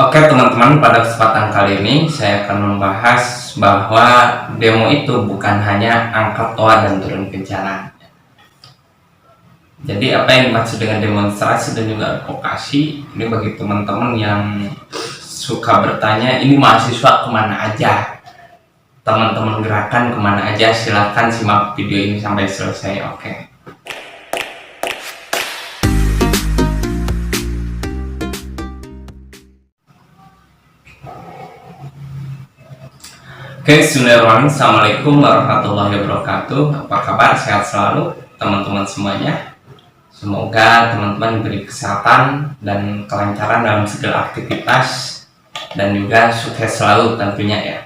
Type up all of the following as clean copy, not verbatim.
Oke teman-teman, pada kesempatan kali ini saya akan membahas bahwa demo itu bukan hanya angkat toa dan turun ke jalan. Jadi apa yang dimaksud dengan demonstrasi dan juga advokasi ini bagi teman-teman yang suka bertanya, ini mahasiswa kemana aja, teman-teman gerakan kemana aja, silahkan simak video ini sampai selesai. Oke. Bismillahirrahmanirrahim. Assalamualaikum warahmatullahi wabarakatuh. Apa kabar? Sehat selalu teman-teman semuanya. Semoga teman-teman diberi kesehatan dan kelancaran dalam segala aktivitas dan juga sukses selalu tentunya ya.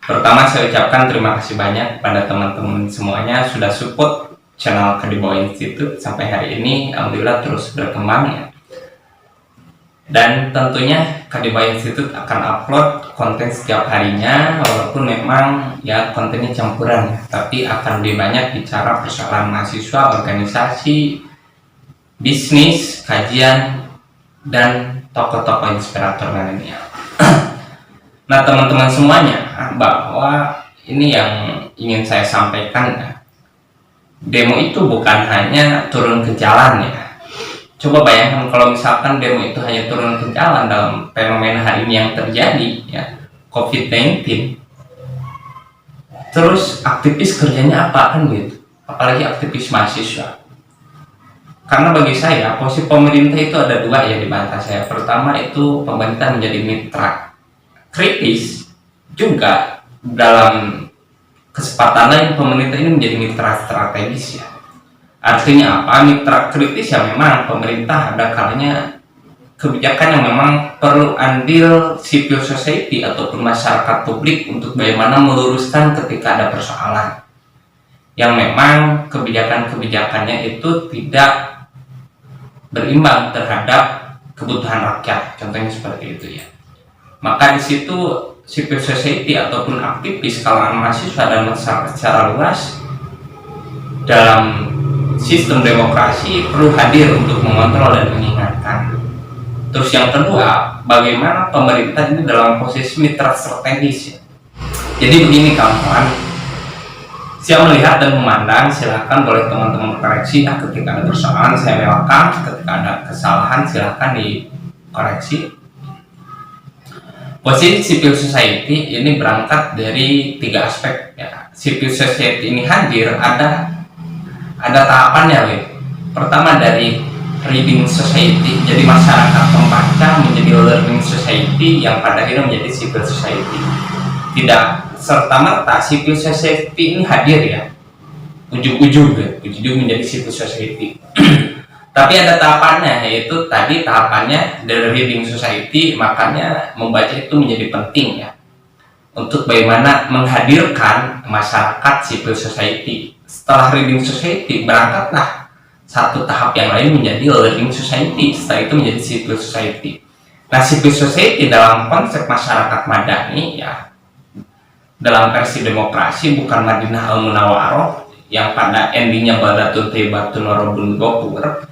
Pertama saya ucapkan terima kasih banyak pada teman-teman semuanya sudah support channel Kadibawa Institute sampai hari ini. Alhamdulillah terus berkembang ya. Dan tentunya Kadibawa Institute akan upload konten setiap harinya, walaupun memang ya kontennya campuran ya, tapi akan lebih banyak bicara persoalan mahasiswa, organisasi, bisnis, kajian, dan tokoh-tokoh inspirator lainnya. Nah teman-teman semuanya, bahwa ini yang ingin saya sampaikan ya, demo itu bukan hanya turun ke jalan ya. Coba bayangkan kalau misalkan demo itu hanya turun ke jalan dalam fenomena hari ini yang terjadi ya, COVID-19. Terus aktivis kerjanya apa kan gitu? Apalagi aktivis mahasiswa. Karena bagi saya posisi pemerintah itu ada dua ya di mata saya. Pertama itu pemerintah menjadi mitra kritis, juga dalam kesempatan lain pemerintah ini menjadi mitra strategis ya. Artinya apa? Mitra kritis ya memang pemerintah ada kalanya kebijakan yang memang perlu andil civil society ataupun masyarakat publik untuk bagaimana meluruskan ketika ada persoalan yang memang kebijakan-kebijakannya itu tidak berimbang terhadap kebutuhan rakyat, contohnya seperti itu ya. Maka di situ civil society ataupun aktivis kalangan mahasiswa dan masyarakat secara luas dalam sistem demokrasi perlu hadir untuk mengontrol dan mengingatkan. Terus yang kedua, bagaimana pemerintah ini dalam posisi mitra strategis ya. Jadi begini kawan-kawan, saya melihat dan memandang, silahkan boleh teman-teman koreksi ya, ketika ada persoalan saya welcome, ketika ada kesalahan silahkan dikoreksi. Posisi civil society ini berangkat dari tiga aspek ya. Civil society ini hadir ada tahapannya Win. Pertama dari reading society, jadi masyarakat pembaca menjadi learning society yang pada akhirnya menjadi civil society. Tidak serta-merta civil society ini hadir ya, ujung-ujung menjadi civil society. Tapi ada tahapannya, yaitu tadi tahapannya dari reading society, makanya membaca itu menjadi penting ya, untuk bagaimana menghadirkan masyarakat civil society. Setelah reading society berangkatlah satu tahap yang lain menjadi learning society, setelah itu menjadi civil society. Nah civil society dalam konsep masyarakat madani ya, dalam versi demokrasi bukan Madinah al-Munawwaroh yang pada endingnya badatun tayyibatun warabun ghafur,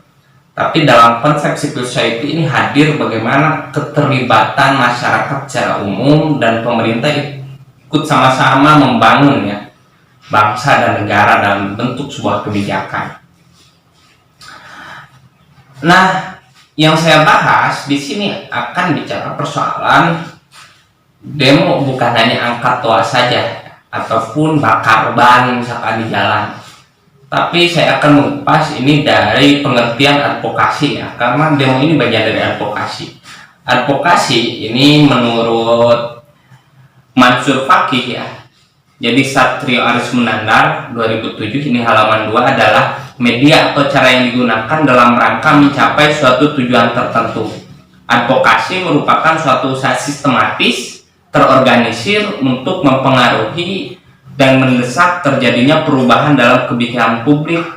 tapi dalam konsep civil society ini hadir bagaimana keterlibatan masyarakat secara umum dan pemerintah ikut sama-sama membangun ya bangsa dan negara dalam bentuk sebuah kebijakan. Nah, yang saya bahas di sini akan bicara persoalan demo bukan hanya angkat toa saja ataupun bakar ban misalkan di jalan. Tapi saya akan mengupas ini dari pengertian advokasi ya, karena demo ini bagian dari advokasi. Advokasi ini menurut Mansur Faqih ya. Jadi Satrio Aris Munandar 2007 ini halaman 2 adalah media atau cara yang digunakan dalam rangka mencapai suatu tujuan tertentu. Advokasi merupakan suatu usaha sistematis terorganisir untuk mempengaruhi dan mendesak terjadinya perubahan dalam kebijakan publik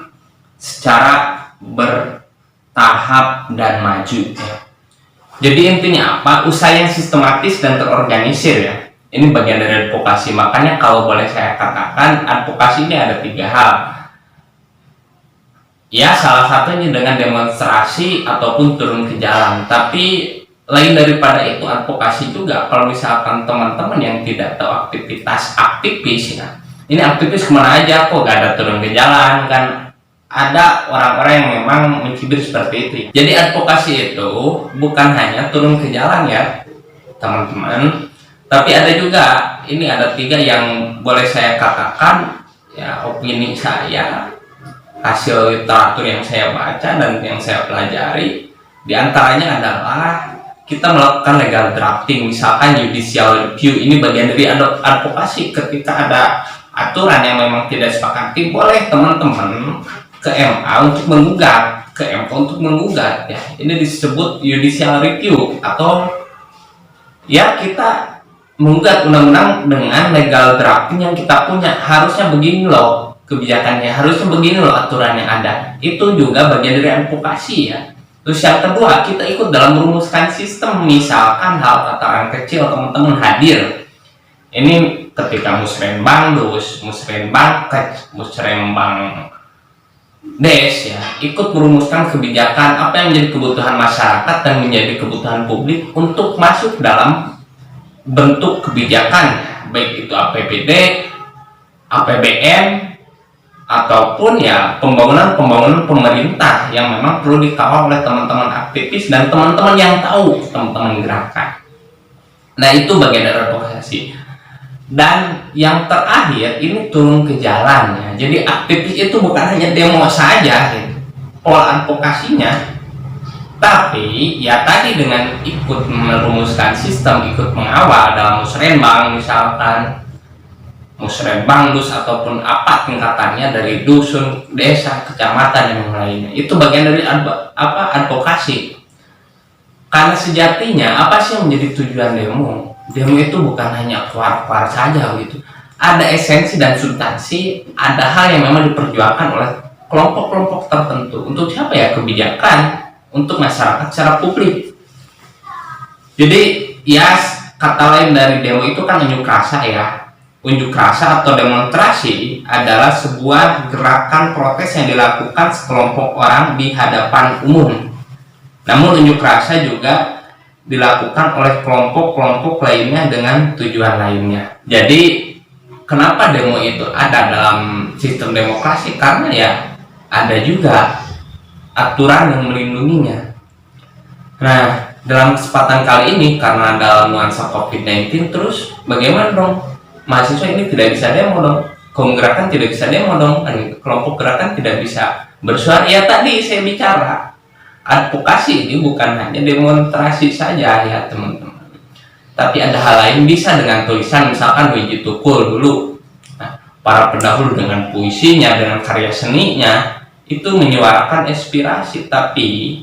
secara bertahap dan maju ya. Jadi intinya apa? Usaha yang sistematis dan terorganisir ya. Ini bagian dari advokasi. Makanya kalau boleh saya katakan advokasi ini ada tiga hal ya, salah satunya dengan demonstrasi ataupun turun ke jalan. Tapi lain daripada itu, advokasi juga, kalau misalkan teman-teman yang tidak tahu aktivitas aktivis ya, ini aktivis kemana aja kok, gak ada turun ke jalan kan, ada orang-orang yang memang mencibir seperti itu. Jadi advokasi itu bukan hanya turun ke jalan ya teman-teman, tapi ada juga, ini ada 3 yang boleh saya katakan ya opini saya, hasil literatur yang saya baca dan yang saya pelajari. Di antaranya adalah kita melakukan legal drafting, misalkan judicial review, ini bagian dari advokasi. Ketika ada aturan yang memang tidak sepakati, boleh teman-teman ke MA untuk menggugat, ke MK untuk menggugat ya. Ini disebut judicial review, atau ya kita menggugat undang-undang dengan legal drafting yang kita punya. Harusnya begini loh kebijakannya, harusnya begini loh aturan yang ada. Itu juga bagian dari advokasi ya. Terus yang kedua, kita ikut dalam merumuskan sistem. Misalkan hal kata orang kecil, teman-teman hadir. Ini ketika musrenbang dus, musrenbang kec, musrenbang des ya, ikut merumuskan kebijakan apa yang menjadi kebutuhan masyarakat dan menjadi kebutuhan publik untuk masuk dalam bentuk kebijakan, baik itu APBD, APBN, ataupun ya pembangunan pemerintah yang memang perlu dikawal oleh teman-teman aktivis dan teman-teman yang tahu, teman-teman gerakan. Nah itu bagian dari advokasi. Dan yang terakhir ini turun ke jalan ya. Jadi aktivis itu bukan hanya demo saja gitu, pola advokasinya, tapi ya tadi dengan ikut merumuskan sistem, ikut mengawal dalam musrenbang, misalkan musrenbang dus ataupun apa tingkatannya, dari dusun, desa, kecamatan dan yang lainnya. Itu bagian dari advokasi. Karena sejatinya apa sih yang menjadi tujuan demo? Demo itu bukan hanya keluar-keluar saja gitu. Ada esensi dan substansi, ada hal yang memang diperjuangkan oleh kelompok-kelompok tertentu. Untuk siapa ya? Kebijakan untuk masyarakat secara publik. Jadi ya kata lain dari demo itu kan unjuk rasa ya. Unjuk rasa atau demonstrasi adalah sebuah gerakan protes yang dilakukan sekelompok orang di hadapan umum. Namun unjuk rasa juga dilakukan oleh kelompok-kelompok lainnya dengan tujuan lainnya. Jadi kenapa demo itu ada dalam sistem demokrasi? Karena ya ada juga aturan yang melindunginya. Nah, dalam kesempatan kali ini karena dalam nuansa COVID-19, terus bagaimana dong? Mahasiswa ini tidak bisa demo dong, kaum gerakan tidak bisa demo dong, kelompok gerakan tidak bisa bersuara. Ya tadi saya bicara, advokasi ini bukan hanya demonstrasi saja ya teman-teman, tapi ada hal lain. Bisa dengan tulisan, misalkan Wiji Tukul dulu, nah, para pendahulu dengan puisinya, dengan karya seninya, itu menyuarakan aspirasi. Tapi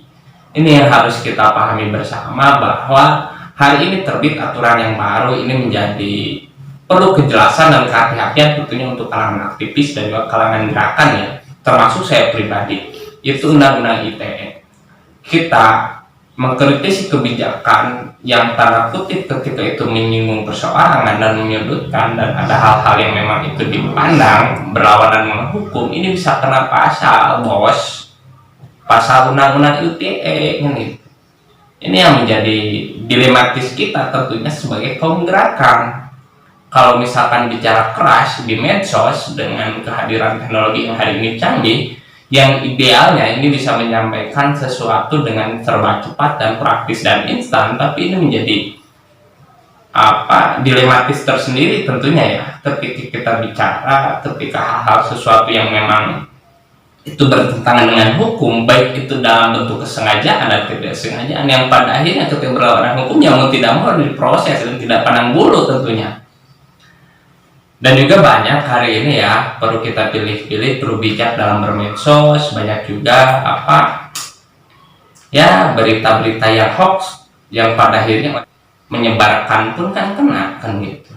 ini yang harus kita pahami bersama, bahwa hari ini terbit aturan yang baru, ini menjadi perlu kejelasan dan kehati-hatian tentunya untuk kalangan aktivis dan juga kalangan gerakan ya, termasuk saya pribadi. Itu Undang-Undang ITE. Kita mengkritisi kebijakan yang tanda kutip ketika itu menyinggung perseorangan dan menyudutkan, dan ada hal-hal yang memang itu dipandang berlawanan dengan hukum, ini bisa kena pasal, bos, pasal Undang-Undang ITE gitu. Ini yang menjadi dilematis kita tentunya sebagai kaum gerakan. Kalau misalkan bicara keras di medsos dengan kehadiran teknologi yang hari ini canggih, yang idealnya ini bisa menyampaikan sesuatu dengan serba cepat dan praktis dan instan, tapi ini menjadi dilematis tersendiri tentunya ya, ketika kita bicara, ketika hal-hal sesuatu yang memang itu bertentangan dengan hukum, baik itu dalam bentuk kesengajaan dan tidak sengajaan, yang pada akhirnya ketika berlawanan hukum yang mau tidak mau diproses dan tidak pandang bulu tentunya. Dan juga banyak hari ini ya, perlu kita pilih-pilih, perlu bijak dalam bermedsos. Banyak juga ya berita-berita yang hoax yang pada akhirnya menyebarkan pun kan kena kan gitu.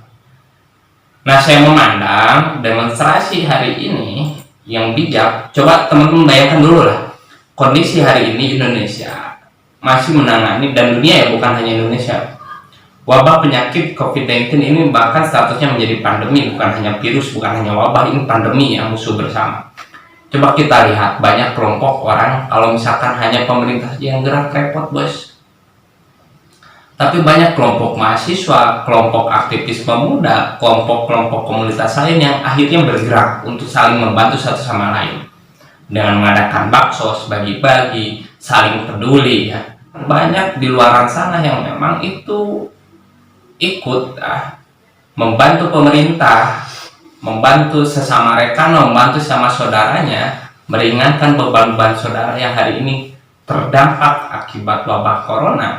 Nah, saya memandang demonstrasi hari ini yang bijak. Coba teman-teman bayangkan dulu lah, kondisi hari ini Indonesia masih menangani, dan dunia ya, bukan hanya Indonesia, wabah penyakit COVID-19 ini bahkan statusnya menjadi pandemi, bukan hanya virus, bukan hanya wabah, ini pandemi yang musuh bersama. Coba kita lihat, banyak kelompok orang, kalau misalkan hanya pemerintah yang gerak, repot bos. Tapi banyak kelompok mahasiswa, kelompok aktivis pemuda, kelompok-kelompok komunitas lain yang akhirnya bergerak untuk saling membantu satu sama lain dengan mengadakan baksos, bagi-bagi, saling peduli ya. Banyak di luar sana yang memang itu ikut membantu pemerintah, membantu sesama rekan, membantu sama saudaranya, meringankan beban-beban saudara yang hari ini terdampak akibat wabah corona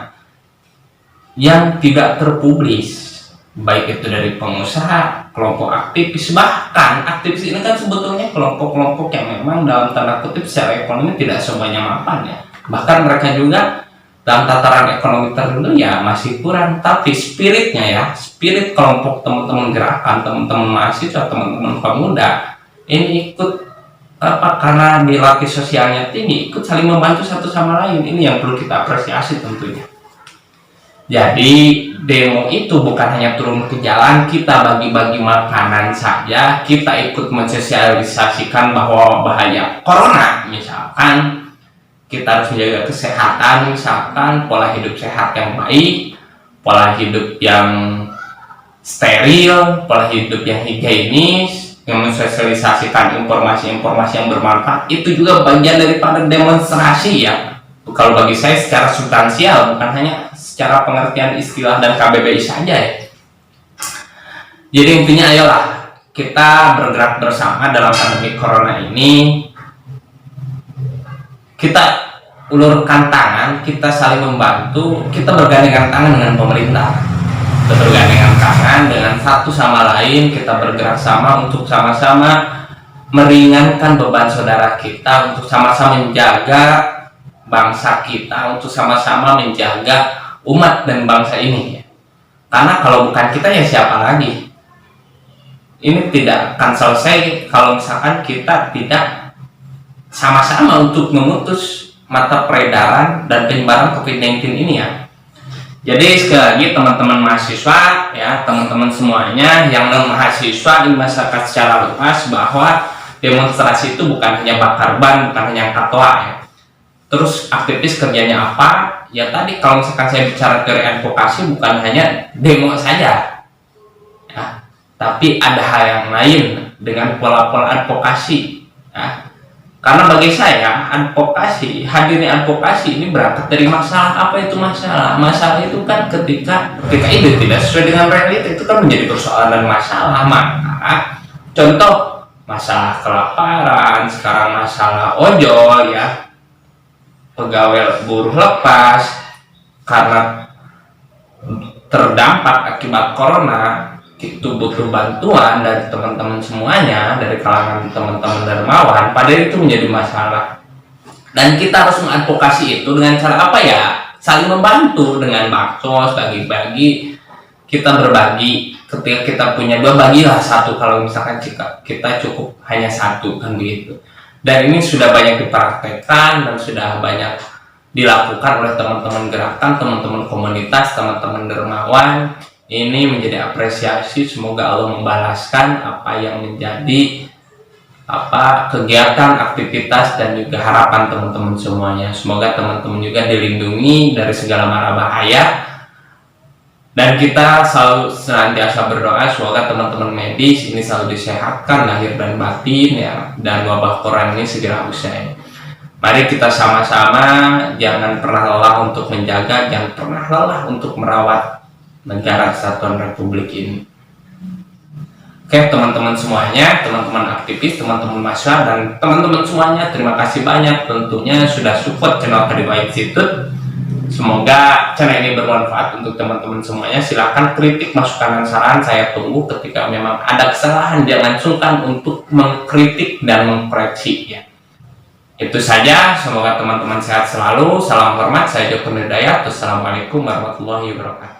yang tidak terpublis, baik itu dari pengusaha, kelompok aktivis, bahkan aktivis ini kan sebetulnya kelompok-kelompok yang memang dalam tanda kutip secara ekonomi tidak semuanya mapan ya, bahkan mereka juga dalam tataran ekonomi tertentu ya masih kurang, tapi spiritnya ya, spirit kelompok teman-teman gerakan, teman-teman mahasiswa, teman-teman pemuda ini ikut karena dilatih sosialnya tinggi, ikut saling membantu satu sama lain. Ini yang perlu kita apresiasi tentunya. Jadi demo itu bukan hanya turun ke jalan kita bagi-bagi makanan saja, kita ikut mensosialisasikan bahwa bahaya corona, misalkan kita harus menjaga kesehatan, misalkan pola hidup sehat yang baik, pola hidup yang steril, pola hidup yang higienis, yang mensosialisasikan informasi-informasi yang bermanfaat. Itu juga bagian daripada demonstrasi ya. Kalau bagi saya secara substansial, bukan hanya secara pengertian istilah dan KBBI saja ya. Jadi intinya ayolah kita bergerak bersama dalam pandemi corona ini. Kita ulurkan tangan, kita saling membantu, kita bergandengan tangan dengan pemerintah. Kita bergandengan tangan dengan satu sama lain, kita bergerak sama untuk sama-sama meringankan beban saudara kita, untuk sama-sama menjaga bangsa kita, untuk sama-sama menjaga umat dan bangsa ini. Karena kalau bukan kita ya siapa lagi? Ini tidak akan selesai kalau misalkan kita tidak sama-sama untuk memutus mata peredaran dan penyebaran COVID-19 ini ya. Jadi sekali lagi teman-teman mahasiswa ya, teman-teman semuanya yang non mahasiswa di masyarakat secara luas, bahwa demonstrasi itu bukan hanya bakar ban, bukan hanya angkat toa ya. Terus aktivis kerjanya apa? Ya tadi kalau misalkan saya bicara teori advokasi bukan hanya demo saja ya, tapi ada hal yang lain dengan pola-pola advokasi ya. Karena bagi saya advokasi, hadirnya advokasi ini berangkat dari masalah. Apa itu masalah? Masalah itu kan ketika ide tidak sesuai dengan realita, itu kan menjadi persoalan dan masalah. Maka contoh masalah kelaparan, sekarang masalah ojol ya, pegawai buruh lepas karena terdampak akibat corona, itu butuh bantuan dari teman-teman semuanya, dari kalangan teman-teman dermawan. Padahal itu menjadi masalah, dan kita harus mengadvokasi itu dengan cara apa ya? Saling membantu dengan baksos, bagi-bagi. Kita berbagi, ketika kita punya dua, bagilah satu kalau misalkan kita cukup hanya satu, kan begitu. Dan ini sudah banyak dipraktekkan dan sudah banyak dilakukan oleh teman-teman gerakan, teman-teman komunitas, teman-teman dermawan. Ini menjadi apresiasi. Semoga Allah membalaskan apa yang menjadi kegiatan, aktivitas, dan juga harapan teman-teman semuanya. Semoga teman-teman juga dilindungi dari segala mara bahaya, dan kita selalu senantiasa berdoa semoga teman-teman medis ini selalu disehatkan lahir dan batin ya, dan wabah corona ini segera usai. Mari kita sama-sama jangan pernah lelah untuk menjaga, jangan pernah lelah untuk merawat negara kesatuan Republik ini. Oke teman-teman semuanya, teman-teman aktivis, teman-teman mahasiswa, dan teman-teman semuanya, terima kasih banyak tentunya sudah support channel KDWA Institute. Semoga channel ini bermanfaat untuk teman-teman semuanya. Silahkan kritik, masukan, dan saran saya tunggu. Ketika memang ada kesalahan, jangan sungkan untuk mengkritik dan mengkoreksi ya. Itu saja, semoga teman-teman sehat selalu. Salam hormat, saya Joko Nurdayat. Wassalamualaikum warahmatullahi wabarakatuh.